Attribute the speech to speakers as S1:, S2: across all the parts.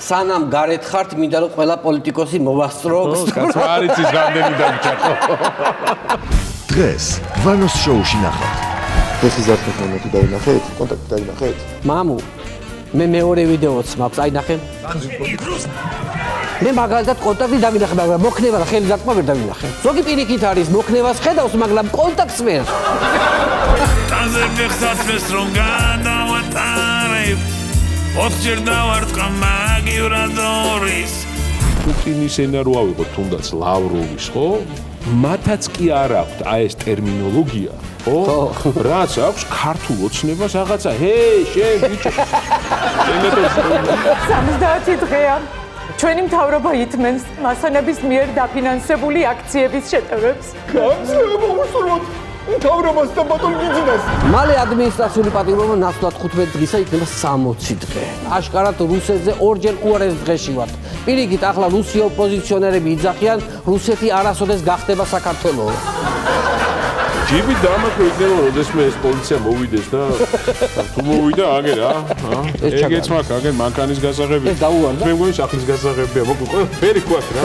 S1: სანამ გარეთ ხართ, მინდა რომ ყველა პოლიტიკოსი მოვასწრო.
S2: კაცო არ იცის რამდენი დამჭაკო.
S3: დღეს ვანოს შოუში ნახავთ.
S4: დღეს ზარფხანეთი დაინახეთ, კონტაქტი დაინახეთ.
S1: მამუ, მე მეორე ვიდეოც მაქვს, აინახე. მე მაგალითად კონტაქტი დავინახე, მაგრამ მოქნება და ხელი დათმობა ვერ დავინახე. ზოგი პირიქით არის, მოქნებას ხედავს, მაგრამ კონტაქტს ვერ.
S5: ტანზე ფეხსაცმელს რომ გადავატარებ, ოთხჯერ დავარტყა მაგივრად ორის.
S2: პუტინის ენა რო ავიღოთ თუნდაც ლავროვის, ხო? მათაც კი არ აქვთ აი ეს ტერმინოლოგია, ხო? რაც აქვს ქართულ ოცნებას რაღაცა, ჰეი, შენ ბიჭო.
S6: 70 დღეა. ჩვენი მთავრობა ითმენს მასონების მიერ დაფინანსებული აქციების შეტევებს.
S4: მთავრობას და ბატონ გიძინას.
S1: მალე ადმინისტრაციული პატიმრობა ნაცვლად 15 დღისა იქნება 60 დღე. აშკარად რუსეთზე ორჯერ უარეს დღეში ვართ. პირიქით, ახლა რუსი ოპოზიციონერები იძახიან, რუსეთი არასოდეს გახდება საქართველო.
S2: ჯიბი დამაქვე იქნება, როდესმე ეს პოლიცია მოვიდეს და თუ მოვიდა, აგერ ეგეც მაქვს, აგერ მანქანის გასაღები.
S1: ეს დაუვარდა?
S2: მე მგონი სახლის გასაღებია, მოკლედ ყველაფერი გვაქვს რა.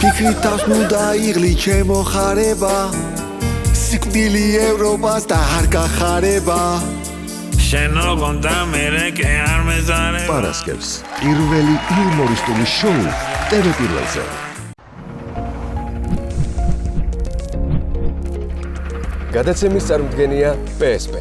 S3: ფიქრით თავს ნუ დაიღლი ჩემო ხარება. სიკვდილი ევროპას და არ გახარება.
S5: შენ ოღონდ ამერიკე არ მეზარება.
S3: პარასკევს პირველი იუმორისტული შოუ ტელეპირველზე.
S7: გადაცემის წარმოდგენია PSP.